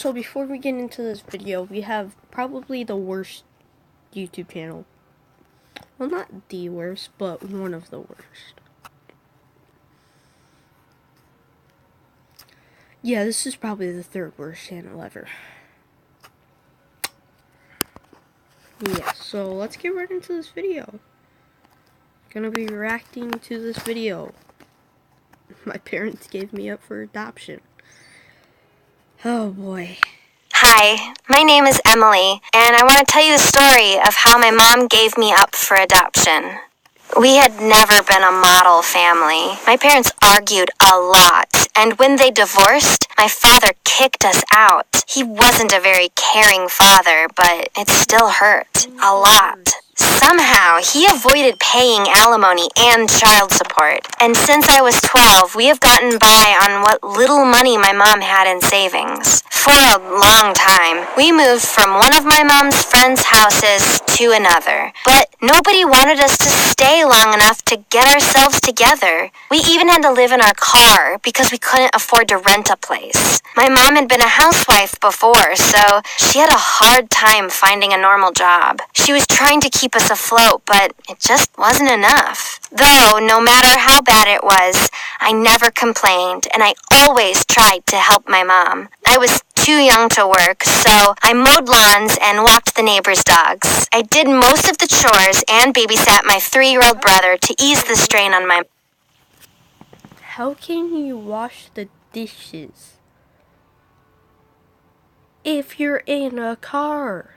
So before we get into this video, we have probably the worst YouTube channel. Well, not the worst, but one of the worst. Yeah, this is probably the third worst channel ever. Yeah, so let's get right into this video. Gonna be reacting to this video. My parents gave me up for adoption. Oh boy. Hi, my name is Emily, and I want to tell you the story of how my mom gave me up for adoption. We had never been a model family. My parents argued a lot, and when they divorced, my father kicked us out. He wasn't a very caring father, but it still hurt a lot. Somehow, he avoided paying alimony and child support. And since I was 12, we have gotten by on what little money my mom had in savings. For a long time, we moved from one of my mom's friends' houses to another. But nobody wanted us to stay long enough to get ourselves together. We even had to live in our car because we couldn't afford to rent a place. My mom had been a housewife before, so she had a hard time finding a normal job. She was trying to keep us afloat, but it just wasn't enough. Though, no matter how bad it was, I never complained, and I always tried to help my mom. I was too young to work, so I mowed lawns and walked the neighbors' dogs. I did most of the chores and babysat my 3-year-old brother to ease the strain on my... How can you wash the dishes if you're in a car?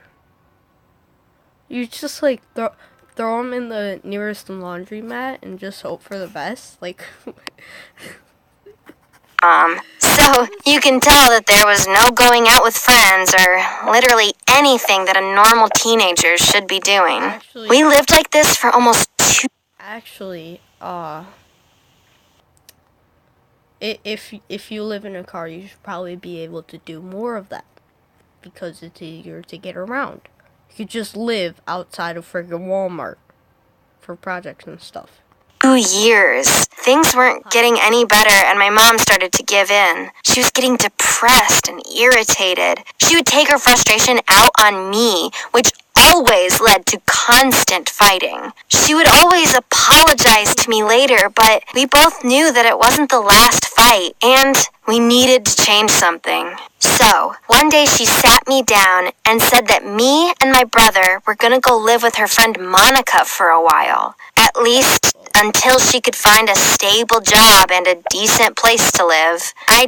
You just like throw them in the nearest laundromat and just hope for the best. Like, So you can tell that there was no going out with friends or literally anything that a normal teenager should be doing. We lived like this for almost 2... Actually, if you live in a car, you should probably be able to do more of that because it's easier to get around. You could just live outside of friggin' Walmart for projects and stuff. 2 years. Things weren't getting any better, and my mom started to give in. She was getting depressed and irritated. She would take her frustration out on me, which always led to constant fighting. She would always apologize to me later, but we both knew that it wasn't the last fight, and we needed to change something. So, one day she sat me down and said that me and my brother were gonna go live with her friend Monica for a while. At least until she could find a stable job and a decent place to live. I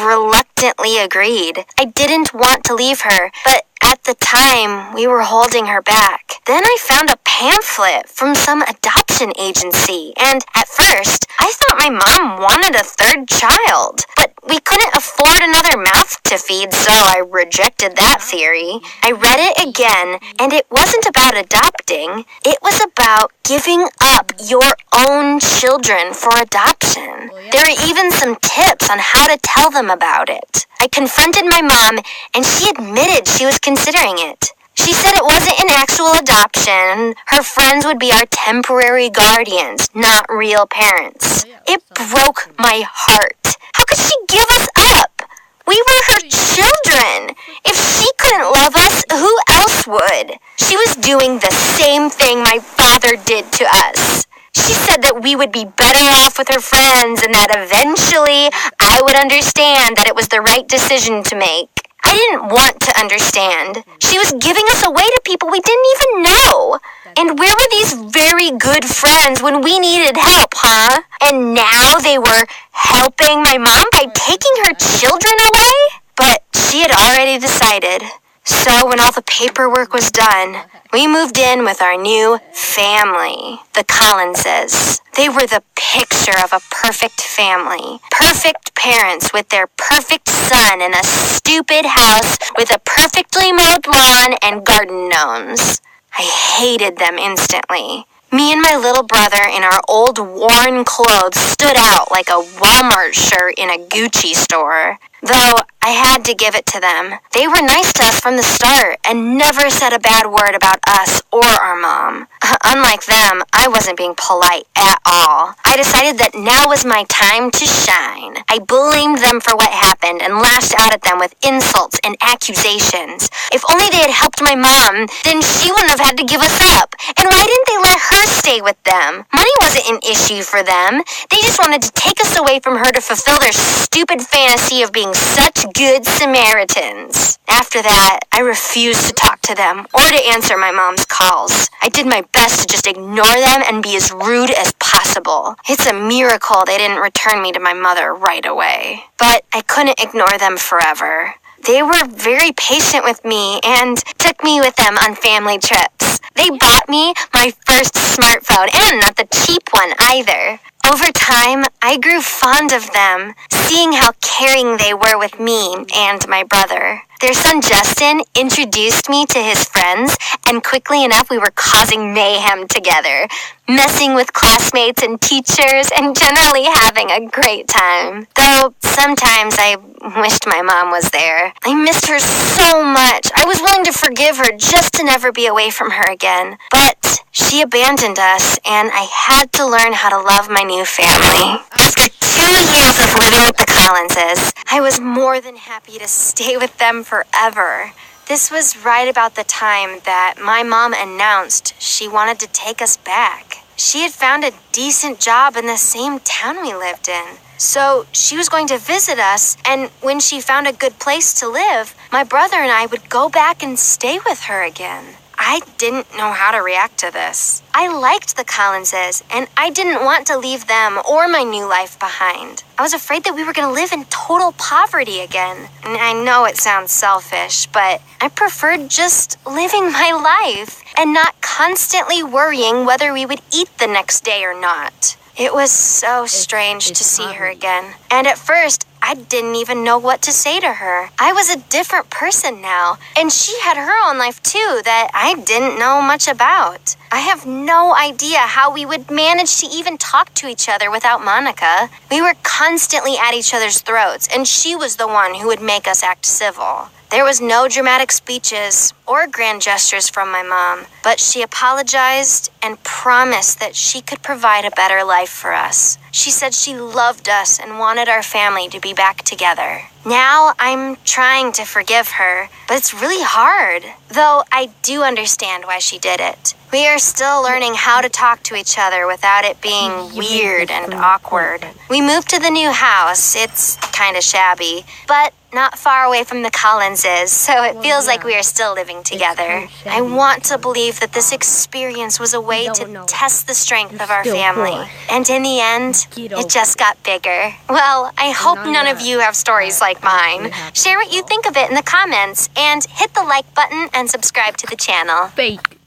reluctantly agreed. I didn't want to leave her, but at the time, we were holding her back. Then I found a pamphlet from some adoption agency, and at first, I thought my mom wanted a 3rd child. But we couldn't afford another mouth to feed, so I rejected that theory. I read it again, and it wasn't about adopting. It was about giving up your own children for adoption. There are even some tips on how to tell them about it. I confronted my mom, and she admitted she was considering it. She said it wasn't an actual adoption. Her friends would be our temporary guardians, not real parents. It broke my heart. How could she give us up? We were her children. If she couldn't love us, who else would? She was doing the same thing my father did to us. She said that we would be better off with her friends and that eventually I would understand that it was the right decision to make. I didn't want to understand. She was giving us away to people we didn't even know. And where were these very good friends when we needed help, huh? And now they were helping my mom by taking her children away? But she had already decided. So when all the paperwork was done, we moved in with our new family, the Collinses. They were the picture of a perfect family. Perfect parents with their perfect son in a stupid house with a perfectly mowed lawn and garden gnomes. I hated them instantly. Me and my little brother in our old worn clothes stood out like a Walmart shirt in a Gucci store. Though I had to give it to them. They were nice to us from the start and never said a bad word about us or our mom. Unlike them, I wasn't being polite at all. I decided that now was my time to shine. I blamed them for what happened and lashed out at them with insults and accusations. If only they had helped my mom, then she wouldn't have had to give us up. And why didn't they let her stay with them? Money wasn't an issue for them. They just wanted to take us away from her to fulfill their stupid fantasy of being such good Samaritans. After that, I refused to talk to them or to answer my mom's calls. I did my best to just ignore them and be as rude as possible. It's a miracle they didn't return me to my mother right away. But I couldn't ignore them forever. They were very patient with me and took me with them on family trips. They bought me my first smartphone, and not the cheap one either. Over time, I grew fond of them, seeing how caring they were with me and my brother. Their son Justin introduced me to his friends, and quickly enough we were causing mayhem together, messing with classmates and teachers, and generally having a great time. Though sometimes I wished my mom was there. I missed her so much. I was willing to forgive her just to never be away from her again. But she abandoned us, and I had to learn how to love my new family. After 2 years of living with the Collinses, I was more than happy to stay with them forever. This was right about the time that my mom announced she wanted to take us back. She had found a decent job in the same town we lived in. So she was going to visit us, and when she found a good place to live, my brother and I would go back and stay with her again. I didn't know how to react to this. I liked the Collinses, and I didn't want to leave them or my new life behind. I was afraid that we were going to live in total poverty again. And I know it sounds selfish, but I preferred just living my life and not constantly worrying whether we would eat the next day or not. It was so strange to see her again. And at first, I didn't even know what to say to her. I was a different person now, and she had her own life too that I didn't know much about. I have no idea how we would manage to even talk to each other without Monica. We were constantly at each other's throats, and she was the one who would make us act civil. There was no dramatic speeches or grand gestures from my mom, but she apologized and promised that she could provide a better life for us. She said she loved us and wanted our family to be back together. Now I'm trying to forgive her, but it's really hard, though I do understand why she did it. We are still learning how to talk to each other without it being weird and awkward. We moved to the new house. It's kind of shabby, but not far away from the Collinses, so it feels like we are still living together. I want to believe that this experience was a way to test the strength of our family. And in the end, it just got bigger. Well, I hope none of you have stories like mine. Share what you think of it in the comments, and hit the like button and subscribe to the channel. Fake.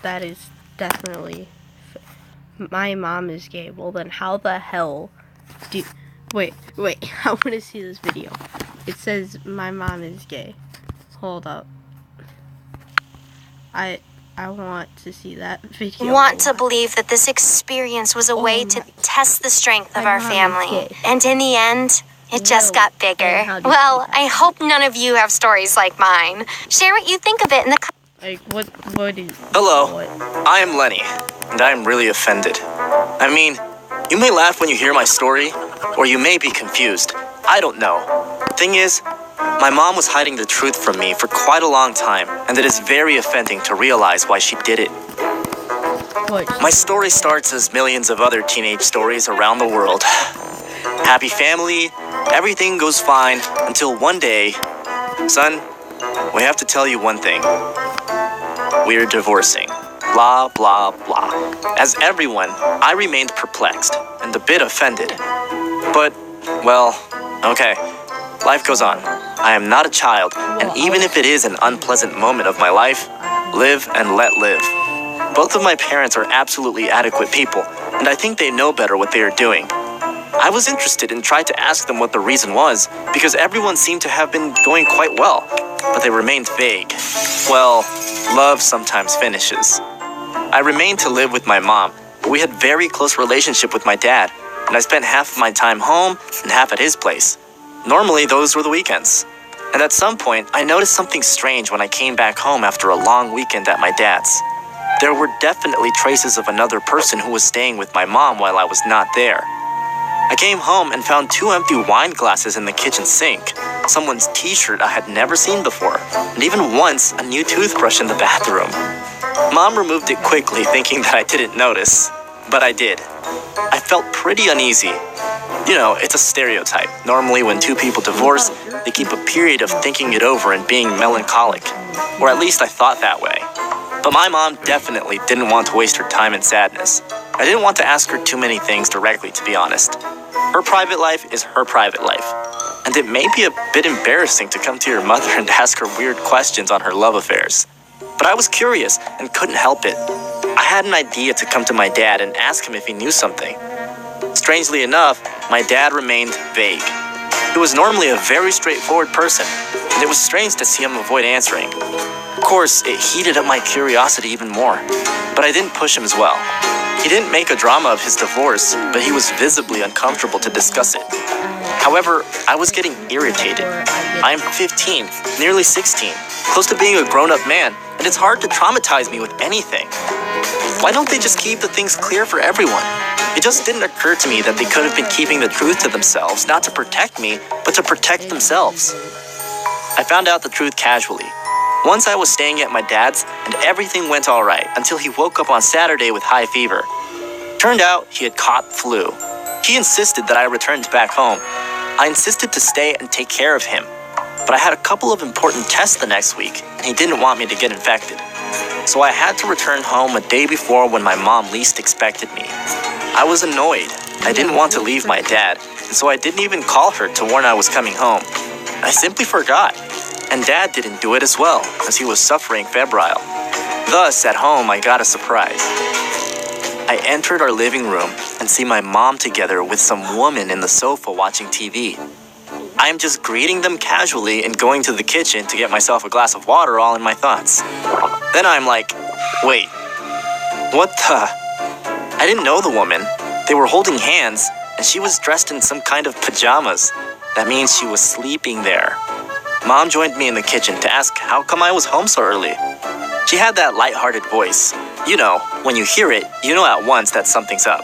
That is definitely... My mom is gay. Well, then how the hell do... Wait, I want to see this video. It says my mom is gay. Hold up. I want to see that video. Want to believe that this experience was a way to test the strength of our family. And in the end, it just got bigger. Well, I hope none of you have stories like mine. Share what you think of it in the what is... Hello, I am Lenny, and I am really offended. I mean, you may laugh when you hear my story, or you may be confused. I don't know. Thing is, my mom was hiding the truth from me for quite a long time, and it is very offending to realize why she did it. My story starts as millions of other teenage stories around the world. Happy family, everything goes fine, until one day, son, we have to tell you one thing. We're divorcing. Blah, blah, blah. As everyone, I remained perplexed and a bit offended. But, well, okay. Life goes on. I am not a child, and even if it is an unpleasant moment of my life, live and let live. Both of my parents are absolutely adequate people, and I think they know better what they are doing. I was interested and tried to ask them what the reason was, because everyone seemed to have been going quite well, but they remained vague. Well, love sometimes finishes. I remained to live with my mom, but we had very close relationship with my dad, and I spent half of my time home and half at his place. Normally, those were the weekends. And at some point, I noticed something strange when I came back home after a long weekend at my dad's. there were definitely traces of another person who was staying with my mom while I was not there. I came home and found 2 empty wine glasses in the kitchen sink, someone's t-shirt I had never seen before, and even once a new toothbrush in the bathroom. Mom removed it quickly, thinking that I didn't notice, but I did. I felt pretty uneasy. You know, it's a stereotype. Normally when 2 people divorce, they keep a period of thinking it over and being melancholic, or at least I thought that way. But my mom definitely didn't want to waste her time in sadness. I didn't want to ask her too many things directly, to be honest. Her private life is her private life, and it may be a bit embarrassing to come to your mother and ask her weird questions on her love affairs. But I was curious and couldn't help it. I had an idea to come to my dad and ask him if he knew something. Strangely enough, my dad remained vague. He was normally a very straightforward person, and it was strange to see him avoid answering. Of course, it heated up my curiosity even more, but I didn't push him as well. He didn't make a drama of his divorce, but he was visibly uncomfortable to discuss it. However, I was getting irritated. I am 15, nearly 16, close to being a grown-up man, and it's hard to traumatize me with anything. Why don't they just keep the things clear for everyone? It just didn't occur to me that they could have been keeping the truth to themselves, not to protect me, but to protect themselves. I found out the truth casually. Once I was staying at my dad's, and everything went alright until he woke up on Saturday with high fever. Turned out he had caught flu. He insisted that I returned back home. I insisted to stay and take care of him, but I had a couple of important tests the next week, and he didn't want me to get infected. So I had to return home a day before when my mom least expected me. I was annoyed. I didn't want to leave my dad, and so I didn't even call her to warn I was coming home. I simply forgot. And Dad didn't do it as well, as he was suffering febrile. Thus, at home, I got a surprise. I entered our living room and see my mom together with some woman in the sofa watching TV. I am just greeting them casually and going to the kitchen to get myself a glass of water, all in my thoughts. Then I'm like, wait, what the? I didn't know the woman. They were holding hands, and she was dressed in some kind of pajamas. That means she was sleeping there. Mom joined me in the kitchen to ask how come I was home so early. She had that light-hearted voice. You know, when you hear it, you know at once that something's up.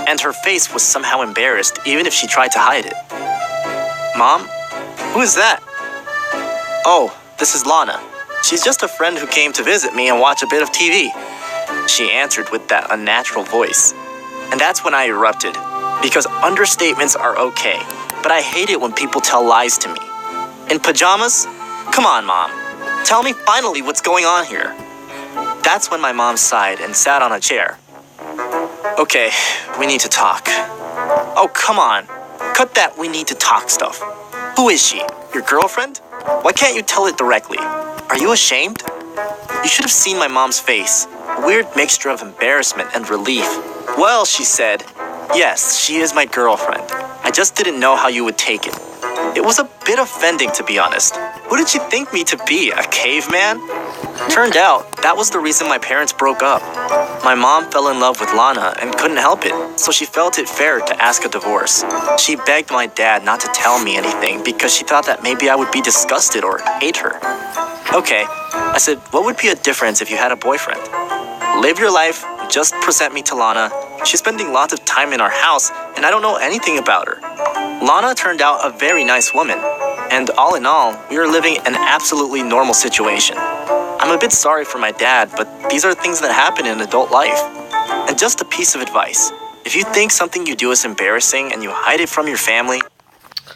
And her face was somehow embarrassed, even if she tried to hide it. Mom? Who is that? Oh, this is Lana. She's just a friend who came to visit me and watch a bit of TV. She answered with that unnatural voice. And that's when I erupted. Because understatements are okay, but I hate it when people tell lies to me. In pajamas? Come on, Mom. Tell me finally what's going on here. That's when my mom sighed and sat on a chair. Okay, we need to talk. Oh, come on. Cut that we need to talk stuff. Who is she? Your girlfriend? Why can't you tell it directly? Are you ashamed? You should have seen my mom's face. A weird mixture of embarrassment and relief. Well, she said, yes, she is my girlfriend. I just didn't know how you would take it. It was a bit offending, to be honest. Who did she think me to be, a caveman? Turned out, that was the reason my parents broke up. My mom fell in love with Lana and couldn't help it, so she felt it fair to ask a divorce. She begged my dad not to tell me anything because she thought that maybe I would be disgusted or hate her. Okay, I said, what would be a difference if you had a boyfriend? Live your life, just present me to Lana. She's spending lots of time in our house, and I don't know anything about her. Lana turned out a very nice woman, and all in all, we are living an absolutely normal situation. I'm a bit sorry for my dad, but these are things that happen in adult life. And just a piece of advice, if you think something you do is embarrassing and you hide it from your family...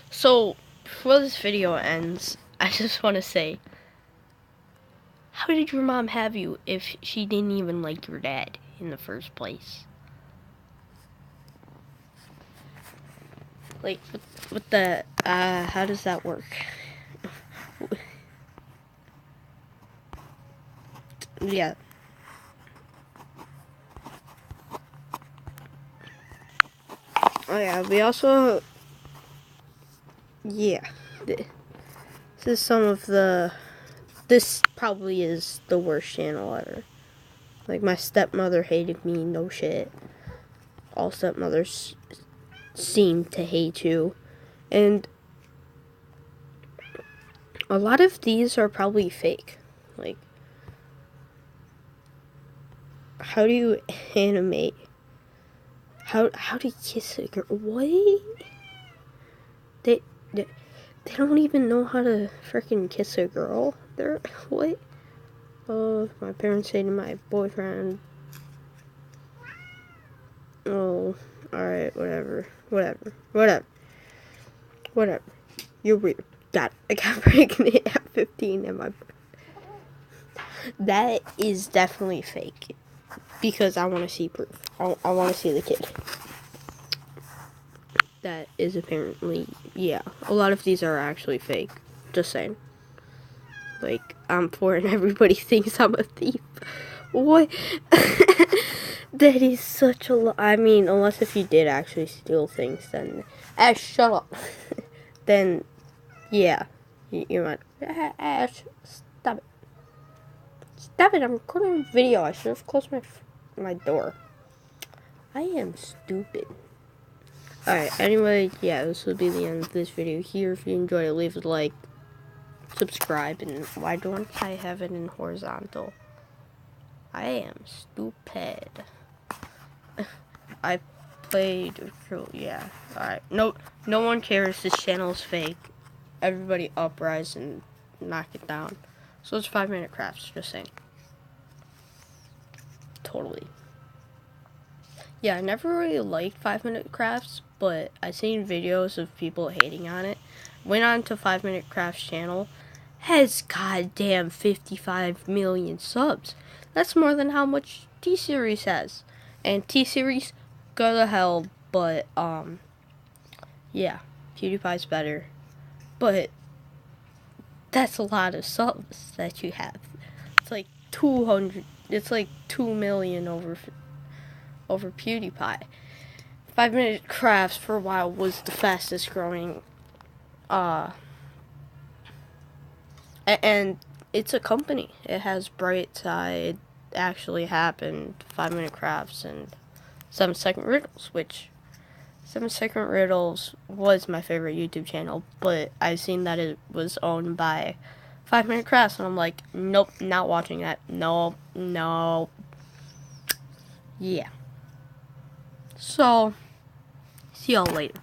So, before this video ends, I just want to say, how did your mom have you if she didn't even like your dad in the first place? Like, with the, how does that work? Yeah. Oh yeah, we also, yeah, this is some of the, this probably is the worst channel ever. Like, my stepmother hated me, no shit. All stepmothers seem to hate you. And a lot of these are probably fake. Like, How do you animate? How do you kiss a girl? What? They don't even know how to freaking kiss a girl. They're what? Oh, my parents say to my boyfriend. Oh, alright, whatever. You're weird. Dad, I got pregnant at 15 and that is definitely fake. Because I want to see proof. I want to see the kid. That is apparently, yeah. A lot of these are actually fake. Just saying. Like, I'm poor and everybody thinks I'm a thief. What? That is such a lot. I mean, unless if you did actually steal things, then... Ash, shut up. Then, yeah. You might... Ash, stop it. Stop it, I'm recording a video. I should have closed my door. I am stupid. Alright, anyway, yeah, this will be the end of this video here. If you enjoyed it, leave a like, subscribe, and why don't I have it in horizontal? I am stupid. I played, yeah, alright. No one cares, this channel is fake. Everybody uprise and knock it down. So it's 5-minute crafts, just saying. Totally. Yeah, I never really liked 5-minute crafts, but I seen videos of people hating on it. Went on to 5-minute crafts channel. Has goddamn 55 million subs. That's more than how much T-Series has. And T-Series, go to hell, but, yeah, PewDiePie's better. But, that's a lot of subs that you have. It's like 200, it's like 2 million over PewDiePie. 5-minute crafts for a while was the fastest growing, and it's a company. It has Bright Side, Actually Happened, 5-minute crafts, and 7-second riddles, which 7-second riddles was my favorite YouTube channel, but I seen that it was owned by 5-minute crafts, and I'm like, nope, not watching that. No. Yeah. So, see y'all later.